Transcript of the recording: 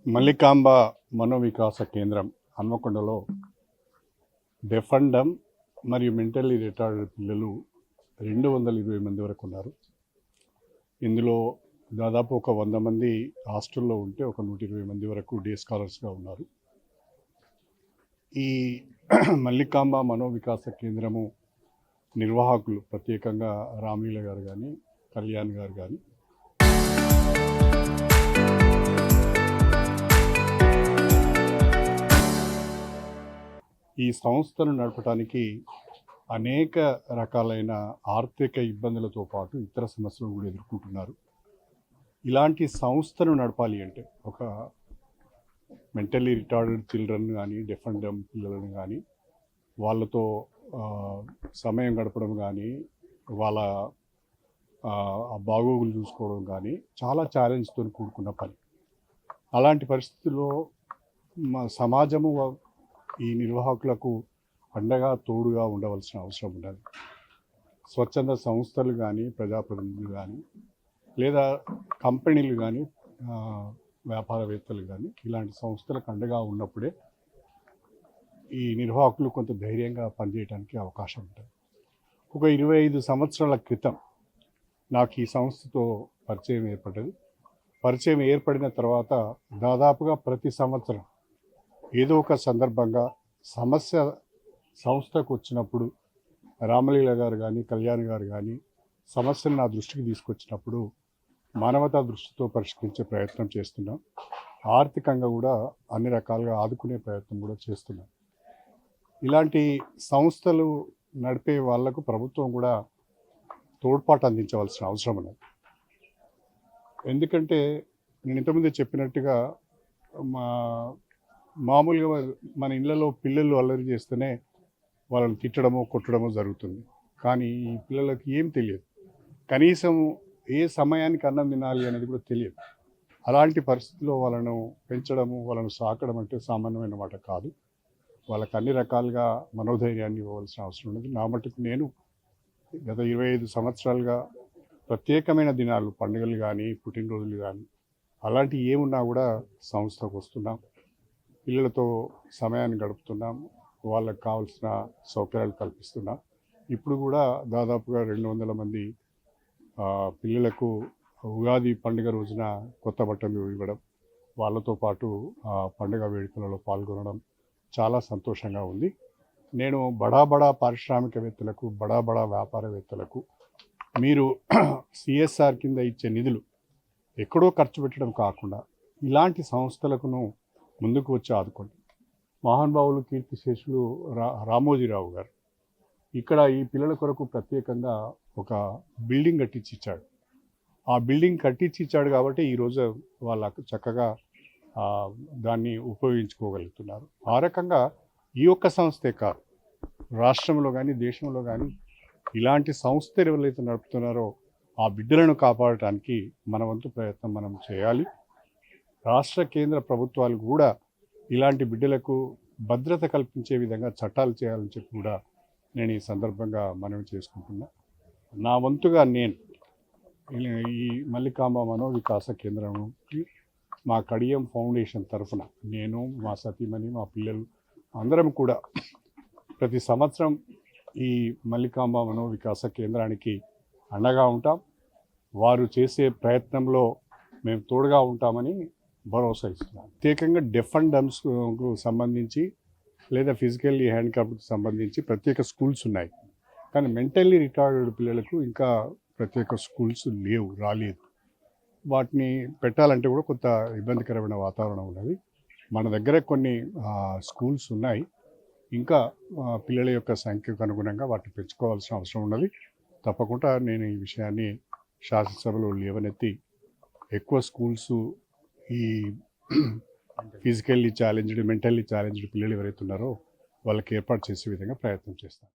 మల్లికాంబ మనోవికాస కేంద్రం హన్మకొండలో deaf and డమ్ మరియు mentally retarded పిల్లలు 220 మంది వరకు ఉన్నారు. ఇందులో దాదాపు ఒక 100 మంది హాస్టల్లో ఉంటే ఒక 120 మంది వరకు డే స్కాలర్స్గా ఉన్నారు. ఈ మల్లికాంబ మనోవికాస కేంద్రము నిర్వాహకులు ప్రత్యేకంగా రామలీల గారు కానీ, కళ్యాణ్ గారు కానీ, ఈ సంస్థను నడపడానికి అనేక రకాలైన ఆర్థిక ఇబ్బందులతో పాటు ఇతర సమస్యలు కూడా ఎదుర్కొంటున్నారు. ఇలాంటి సంస్థను నడపాలి అంటే ఒక మెంటల్లీ రిటార్డెడ్ చిల్డ్రన్ కానీ, డెఫ్ అండ్ డమ్ పిల్లలను కానీ, వాళ్ళతో సమయం గడపడం కానీ, వాళ్ళ బాగోగులు చూసుకోవడం కానీ చాలా ఛాలెంజ్తో కూడుకున్న పని. అలాంటి పరిస్థితుల్లో సమాజము ఈ నిర్వాహకులకు అండగా తోడుగా ఉండవలసిన అవసరం ఉన్నది. స్వచ్ఛంద సంస్థలు కానీ, ప్రజాప్రతినిధులు కానీ, లేదా కంపెనీలు కానీ, వ్యాపారవేత్తలు కానీ ఇలాంటి సంస్థలకు అండగా ఉన్నప్పుడే ఈ నిర్వాహకులు కొంత ధైర్యంగా పనిచేయడానికి అవకాశం ఉంటుంది. ఒక 25 సంవత్సరాల క్రితం నాకు ఈ సంస్థతో పరిచయం ఏర్పడ్డది. పరిచయం ఏర్పడిన తర్వాత దాదాపుగా ప్రతి సంవత్సరం ఏదో ఒక సందర్భంగా సమస్య సంస్థకు వచ్చినప్పుడు రామలీల గారు కానీ, కళ్యాణ్ గారు కానీ సమస్యను నా దృష్టికి తీసుకొచ్చినప్పుడు మానవతా దృష్టితో పరిష్కరించే ప్రయత్నం చేస్తున్నాం. ఆర్థికంగా కూడా అన్ని రకాలుగా ఆదుకునే ప్రయత్నం కూడా చేస్తున్నాం. ఇలాంటి సంస్థలు నడిపే వాళ్లకు ప్రభుత్వం కూడా తోడ్పాటు అందించవలసిన అవసరం ఉన్నది. ఎందుకంటే నేను ఇంతకుముందే చెప్పినట్టుగా మామూలుగా మన ఇళ్లలో పిల్లలు అల్లరి చేస్తేనే వాళ్ళని తిట్టడమో కొట్టడమో జరుగుతుంది. కానీ ఈ పిల్లలకి ఏం తెలియదు, కనీసం ఏ సమయానికి అన్నం తినాలి అనేది కూడా తెలియదు. అలాంటి పరిస్థితుల్లో వాళ్ళను పెంచడము, వాళ్ళను సాకడం అంటే సామాన్యమైన మాట కాదు. వాళ్ళకి అన్ని రకాలుగా మనోధైర్యాన్ని ఇవ్వవలసిన అవసరం ఉన్నది. నా మటుకు నేను గత 25 సంవత్సరాలుగా ప్రత్యేకమైన దినాలు, పండుగలు కానీ, పుట్టినరోజులు కానీ అలాంటివి ఏమున్నా కూడా సంస్థకు వస్తున్నాం, పిల్లలతో సమయాన్ని గడుపుతున్నాం, వాళ్ళకు కావాల్సిన సౌకర్యాలు కల్పిస్తున్నాం. ఇప్పుడు కూడా దాదాపుగా 200 మంది పిల్లలకు ఉగాది పండుగ రోజున కొత్త బట్టలు ఇవ్వడం, వాళ్ళతో పాటు పండుగ వేడుకలలో పాల్గొనడం చాలా సంతోషంగా ఉంది. నేను బడా పారిశ్రామికవేత్తలకు, బడా వ్యాపారవేత్తలకు మీరు సిఎస్ఆర్ కింద ఇచ్చే నిధులు ఎక్కడో ఖర్చు పెట్టడం కాకుండా ఇలాంటి సంస్థలకును ముందుకు వచ్చి ఆదుకోండి. మహానుభావులు కీర్తిశేషులు రామోజీరావు గారు ఇక్కడ ఈ పిల్లల కొరకు ప్రత్యేకంగా ఒక బిల్డింగ్ కట్టించి ఇచ్చాడు. ఆ బిల్డింగ్ కట్టించి ఇచ్చాడు కాబట్టి ఈరోజు వాళ్ళకు చక్కగా దాన్ని ఉపయోగించుకోగలుగుతున్నారు. ఆ రకంగా ఈ ఒక్క సంస్థే కాదు, రాష్ట్రంలో కానీ, దేశంలో కానీ ఇలాంటి సంస్థలు ఎవరైతే నడుపుతున్నారో ఆ బిడ్డలను కాపాడటానికి మన వంతు ప్రయత్నం మనం చేయాలి. రాష్ట్ర కేంద్ర ప్రభుత్వాలు కూడా ఇలాంటి బిడ్డలకు భద్రత కల్పించే విధంగా చట్టాలు చేయాలని చెప్పి కూడా నేను ఈ సందర్భంగా మనవి చేసుకుంటున్నా. నా వంతుగా నేను ఈ మల్లికాంబ మనోవికాస కేంద్రంకి మా కడియం ఫౌండేషన్ తరఫున నేను, మా సతీమణి, మా పిల్లలు అందరం కూడా ప్రతి సంవత్సరం ఈ మల్లికాంబ మనోవికాస కేంద్రానికి అండగా ఉంటాం. వారు చేసే ప్రయత్నంలో మేము తోడుగా ఉంటామని భరోసా ఇస్తున్నాం. ప్రత్యేకంగా డెఫ్ అండ్ డమ్స్కు సంబంధించి లేదా ఫిజికల్లీ హ్యాండిక్యాప్డ్కి సంబంధించి ప్రత్యేక స్కూల్స్ ఉన్నాయి. కానీ మెంటల్లీ రిటార్డెడ్ పిల్లలకు ఇంకా ప్రత్యేక స్కూల్స్ రాలేదు. వాటిని పెట్టాలంటే కూడా కొంత ఇబ్బందికరమైన వాతావరణం ఉన్నది. మన దగ్గర కొన్ని స్కూల్స్ ఉన్నాయి. ఇంకా పిల్లల యొక్క సంఖ్యకు అనుగుణంగా వాటిని పెంచుకోవాల్సిన అవసరం ఉన్నది. తప్పకుండా నేను ఈ విషయాన్ని శాసనసభలో లేవనెత్తి ఎక్కువ స్కూల్స్ ఈ ఫిజికల్లీ ఛాలెంజ్డ్, మెంటల్లీ ఛాలెంజ్డ్ పిల్లలు ఎవరైతే ఉన్నారో వాళ్ళకి ఏర్పాటు చేసే విధంగా ప్రయత్నం చేస్తాను.